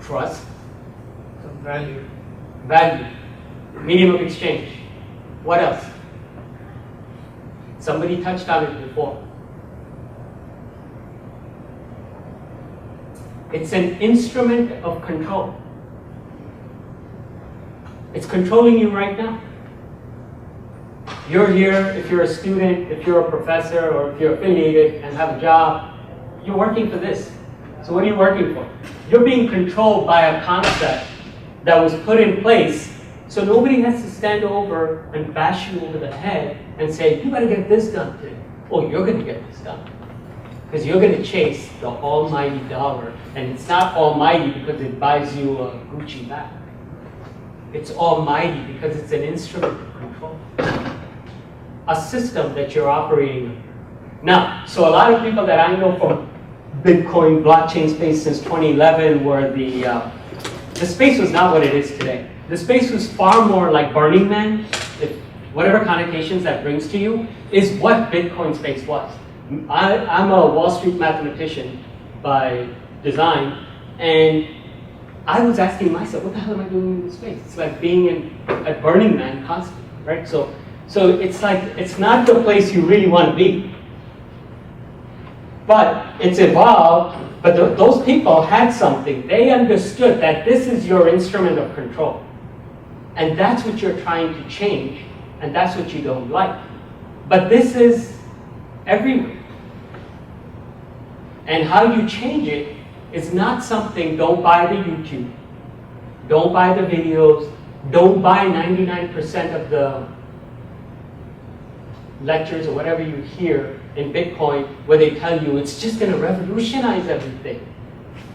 Trust. Some value. Value. Medium of exchange. What else? Somebody touched on it before. It's an instrument of control. It's controlling you right now. You're here, if you're a student, if you're a professor, or if you're affiliated and have a job, you're working for this. So what are you working for? You're being controlled by a concept that was put in place so nobody has to stand over and bash you over the head and say, you better get this done today. Oh, you're going to get this done. Because you're going to chase the almighty dollar. And it's not almighty because it buys you a Gucci bag. It's almighty because it's an instrument of control. A system that you're operating under. Now, so a lot of people that I know from Bitcoin blockchain space since 2011 where the space was not what it is today. The space was far more like Burning Man, whatever connotations that brings to you, is what Bitcoin space was. I'm a Wall Street mathematician by design, and I was asking myself, what the hell am I doing in this space? It's like being at Burning Man constantly, right? So it's like, it's not the place you really want to be. But it's evolved, but those people had something. They understood that this is your instrument of control. And that's what you're trying to change, and that's what you don't like. But this is everywhere. And how you change it is not something, don't buy the YouTube, don't buy the videos, don't buy 99% of the lectures or whatever you hear in Bitcoin where they tell you it's just going to revolutionize everything.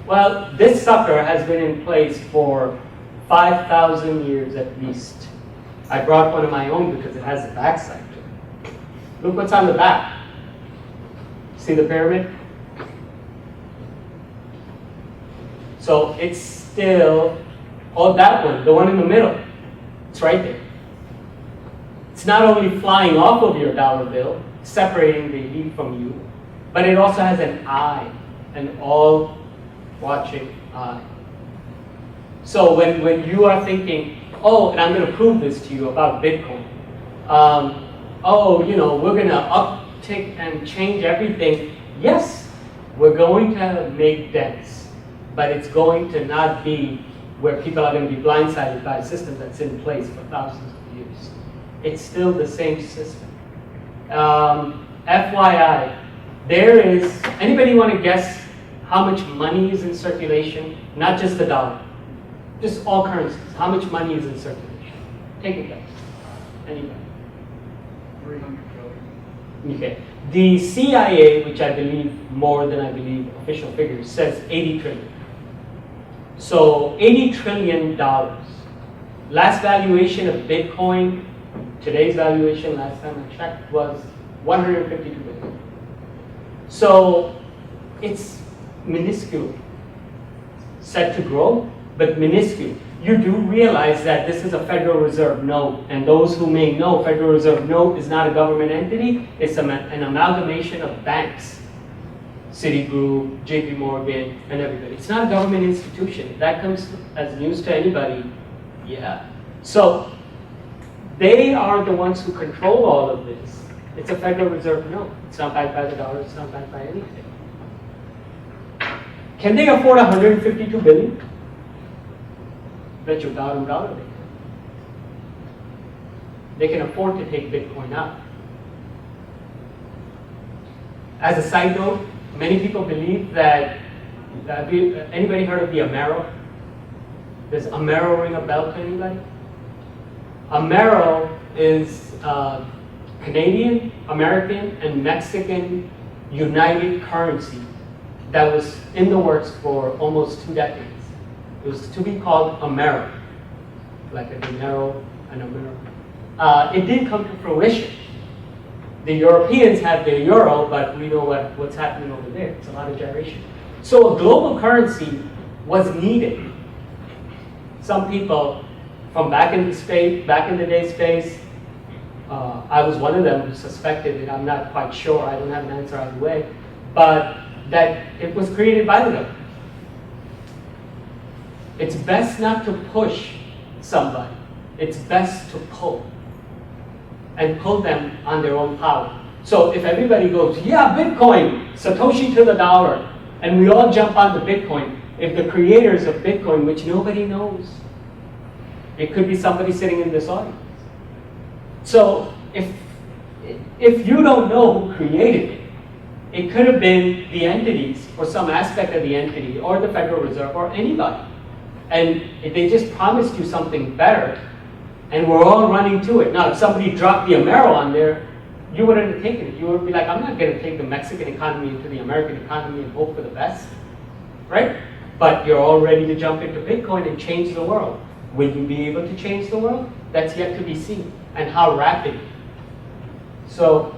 Well, this sucker has been in place for 5,000 years at least. I brought one of my own because it has a backside to it. Look what's on the back. See the pyramid? So it's still, oh, that one, the one in the middle. It's right there. It's not only flying off of your dollar bill, separating the heat from you, but it also has an eye, an all-watching eye. So when you are thinking, oh, and I'm going to prove this to you about Bitcoin, oh, you know, we're going to uptick and change everything. Yes, we're going to make dents, but it's going to not be where people are going to be blindsided by a system that's in place for thousands of years. It's still the same system. FYI, there is, anybody want to guess how much money is in circulation? Not just the dollar, just all currencies. How much money is in circulation? Take a guess. Anybody? 300 trillion. Okay. The CIA, which I believe more than I believe official figures, says 80 trillion. So $80 trillion. Last valuation of Bitcoin, today's valuation, last time I checked, was 152 billion. So it's minuscule. Set to grow, but minuscule. You do realize that this is a Federal Reserve note, and those who may know, Federal Reserve note is not a government entity, it's an amalgamation of banks. Citigroup, JP Morgan, and everybody. It's not a government institution. If that comes as news to anybody, yeah. So they are the ones who control all of this. It's a Federal Reserve note. It's not backed by the dollar, it's not backed by anything. Can they afford 152 billion? Bet your dollar they can. They can afford to take Bitcoin out. As a side note, many people believe that, anybody heard of the Amero? Does Amero ring a bell to anybody? Amero is Canadian, American, and Mexican united currency that was in the works for almost 2 decades. It was to be called Amero, like a dinero and Amero. It did come to fruition. The Europeans had their euro, but we know what's happening over there. It's a lot of gyration. So a global currency was needed. Some people from back in the day space, I was one of them who suspected it. I'm not quite sure. I don't have an answer either way. But that it was created by the government. It's best not to push somebody. It's best to pull. And pull them on their own power. So if everybody goes, yeah, Bitcoin, Satoshi to the dollar, and we all jump onto Bitcoin, if the creators of Bitcoin, which nobody knows, it could be somebody sitting in this audience. So if you don't know who created it, it could have been the entities or some aspect of the entity or the Federal Reserve or anybody. And if they just promised you something better, and we're all running to it. Now, if somebody dropped the Amero on there, you wouldn't have taken it. You would be like, I'm not going to take the Mexican economy into the American economy and hope for the best, right? But you're all ready to jump into Bitcoin and change the world. Will you be able to change the world? That's yet to be seen, and how rapid. So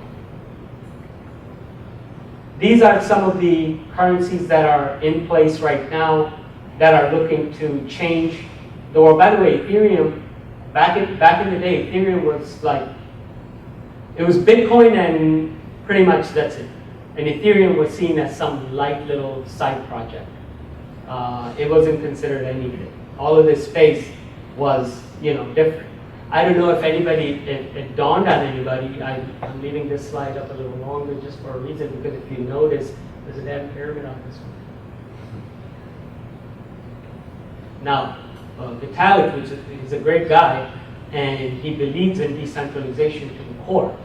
these are some of the currencies that are in place right now that are looking to change the world. By the way, Ethereum, back in the day, Ethereum was like, it was Bitcoin and pretty much that's it. And Ethereum was seen as some light little side project. It wasn't considered anything. All of this space was, different. I don't know if anybody, it dawned on anybody. I'm leaving this slide up a little longer just for a reason, because if you notice, there's a damn pyramid on this one. Now, Vitalik, he's a great guy, and he believes in decentralization to the core.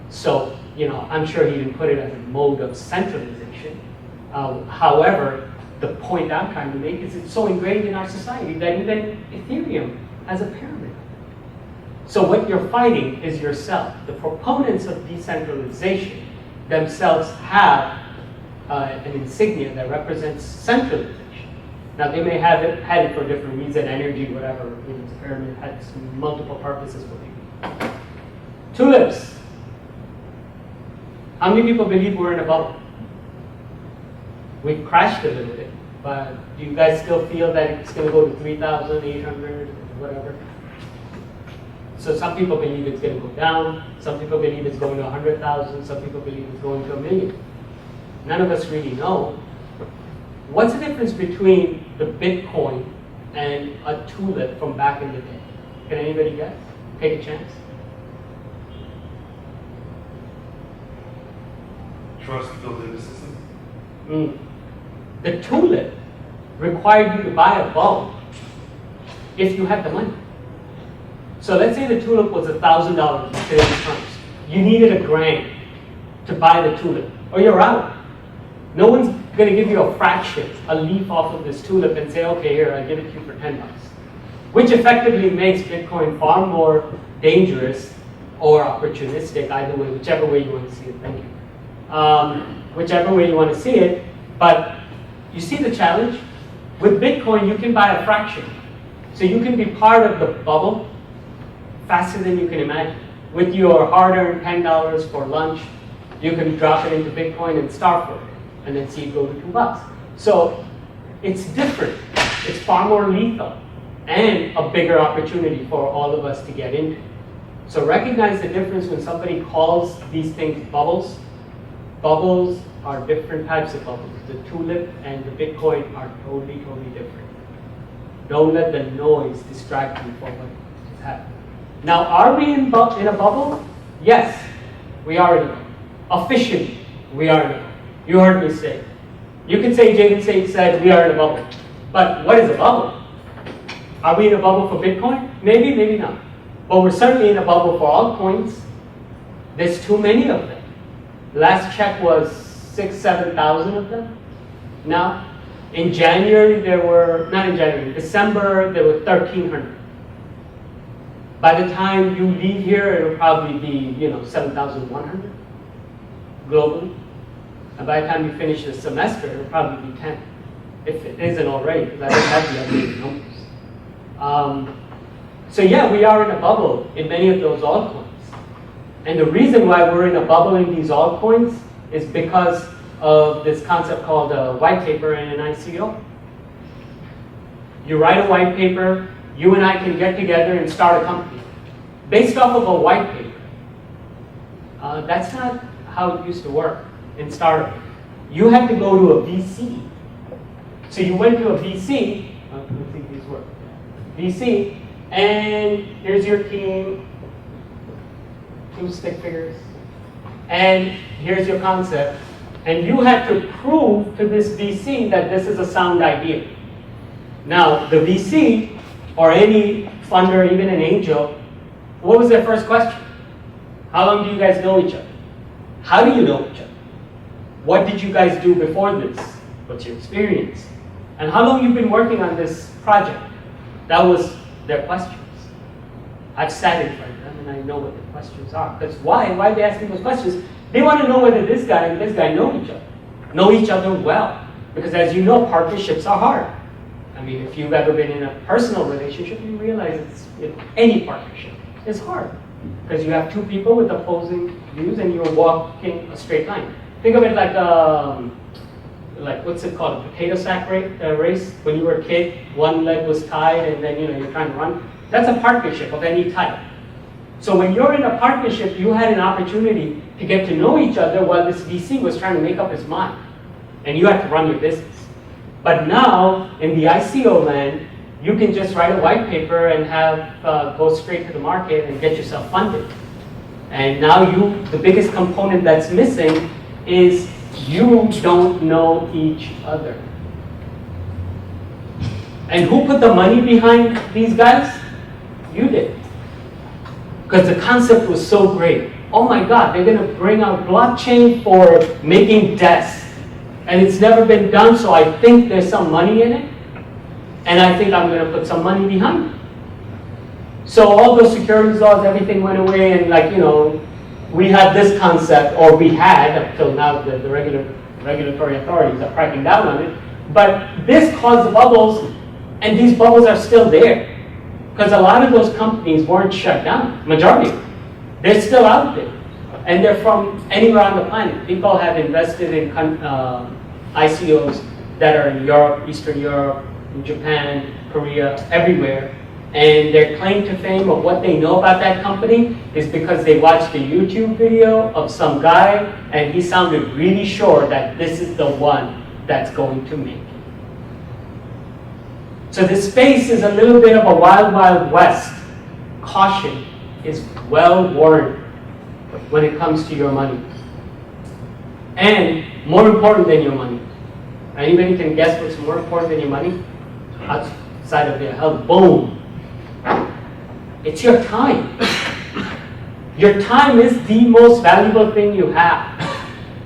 So, I'm sure he didn't put it as a mode of centralization. However, the point I'm trying to make is it's so ingrained in our society that even Ethereum has a pyramid. So what you're fighting is yourself. The proponents of decentralization themselves have an insignia that represents centralization. Now, they may have had it for a different reason, energy, whatever. The pyramid had multiple purposes for people. Tulips. How many people believe we're in a bubble? We've crashed a little bit, but do you guys still feel that it's going to go to 3,800, whatever? So some people believe it's going to go down. Some people believe it's going to 100,000. Some people believe it's going to 1 million. None of us really know. What's the difference between the Bitcoin and a tulip from back in the day? Can anybody guess? Take a chance. Trust built in the system. The tulip required you to buy a bulb if you had the money. So let's say the tulip was $1,000 in today's terms. You needed $1,000 to buy the tulip, or you're out. No one's going to give you a fraction, a leaf off of this tulip and say, okay, here, I give it to you for $10. Which effectively makes Bitcoin far more dangerous or opportunistic, either way, whichever way you want to see it. Thank you. Whichever way you want to see it. But you see the challenge? With Bitcoin, you can buy a fraction. So you can be part of the bubble faster than you can imagine. With your hard-earned $10 for lunch, you can drop it into Bitcoin and starve for it, and then see it go to $2. So it's different. It's far more lethal and a bigger opportunity for all of us to get into. So recognize the difference when somebody calls these things bubbles. Bubbles are different types of bubbles. The tulip and the Bitcoin are totally, totally different. Don't let the noise distract you from what is happening. Now, are we in a bubble? Yes, we are in a bubble. Officially, we are in a bubble. You heard me say. You can say, Jayden said, we are in a bubble. But what is a bubble? Are we in a bubble for Bitcoin? Maybe, maybe not. But we're certainly in a bubble for altcoins. There's too many of them. Last check was 6,000, 7,000 of them. Now, in January, December, there were 1,300. By the time you leave here, it'll probably be, 7,100 globally. And by the time you finish the semester, it'll probably be 10, if it isn't already, because I don't have the updated numbers. So yeah, we are in a bubble in many of those altcoins. And the reason why we're in a bubble in these altcoins is because of this concept called a white paper and an ICO. You write a white paper, you and I can get together and start a company based off of a white paper. That's not how it used to work in startup. You had to go to a VC. So you went to a VC, VC, and here's your team, 2 stick figures, and here's your concept, and you had to prove to this VC that this is a sound idea. Now, the VC, or any funder, even an angel, what was their first question? How long do you guys know each other? How do you know each other? What did you guys do before this? What's your experience? And how long you've been working on this project? That was their questions. I've sat in front of them and I know what the questions are. Because why? Why are they asking those questions? They want to know whether this guy and this guy know each other well. Because as you know, partnerships are hard. I mean, if you've ever been in a personal relationship, you realize any partnership is hard. Because you have 2 people with opposing views and you're walking a straight line. Think of it like what's it called, a potato sack race? When you were a kid, one leg was tied and then you're trying to run. That's a partnership of any type. So when you're in a partnership, you had an opportunity to get to know each other while this VC was trying to make up his mind. And you had to run your business. But now, in the ICO land, you can just write a white paper and go straight to the market and get yourself funded. And now the biggest component that's missing is you don't know each other. And who put the money behind these guys? You did. Because the concept was so great. Oh my God, they're going to bring out blockchain for making desks. And it's never been done, so I think there's some money in it. And I think I'm going to put some money behind it. So all those securities laws, everything went away, and we had this concept, or we had, until now the regulatory authorities are cracking down on it. But this caused the bubbles, and these bubbles are still there. Because a lot of those companies weren't shut down, majority of them. They're still out there. And they're from anywhere on the planet. People have invested in ICOs that are in Europe, Eastern Europe, in Japan, Korea, everywhere. And their claim to fame of what they know about that company is because they watched a YouTube video of some guy and he sounded really sure that this is the one that's going to make it. So this space is a little bit of a wild, wild west. Caution is well warranted when it comes to your money. And more important than your money. Anybody can guess what's more important than your money? Outside of your health, boom. It's your time. Your time is the most valuable thing you have.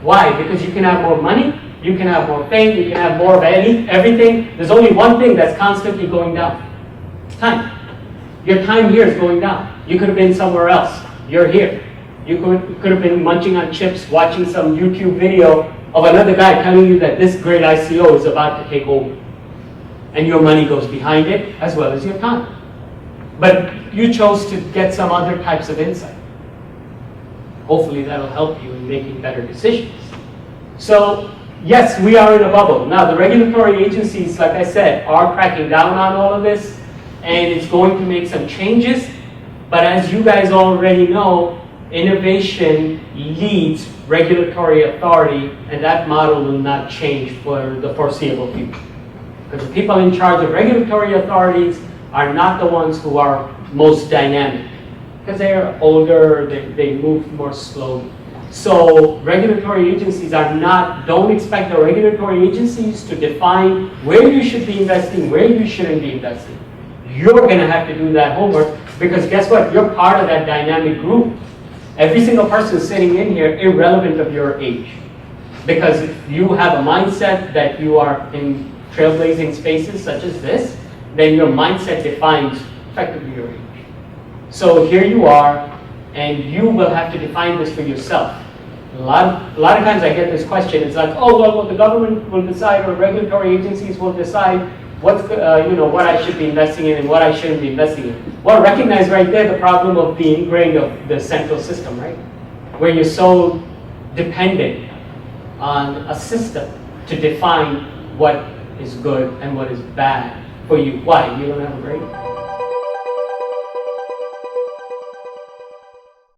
Why? Because you can have more money, you can have more fame, you can have more of everything. There's only one thing that's constantly going down. Time. Your time here is going down. You could have been somewhere else. You're here. You could have been munching on chips, watching some YouTube video of another guy telling you that this great ICO is about to take over. And your money goes behind it, as well as your time. But you chose to get some other types of insight. Hopefully that'll help you in making better decisions. So, yes, we are in a bubble. Now, the regulatory agencies, like I said, are cracking down on all of this, and it's going to make some changes. But as you guys already know, innovation leads regulatory authority, and that model will not change for the foreseeable future. Because the people in charge of regulatory authorities are not the ones who are most dynamic. Because they are older, they move more slowly. So regulatory agencies don't expect the regulatory agencies to define where you should be investing, where you shouldn't be investing. You're going to have to do that homework, because guess what? You're part of that dynamic group. Every single person sitting in here, irrelevant of your age. Because if you have a mindset that you are in trailblazing spaces such as this, then your mindset defines effectively your age. So here you are, and you will have to define this for yourself. A lot of times I get this question. It's like, oh, well, the government will decide, or regulatory agencies will decide what I should be investing in and what I shouldn't be investing in. Well, recognize right there the problem of the ingrained of the central system, right? Where you're so dependent on a system to define what is good and what is bad for you. Why? You don't have a brain?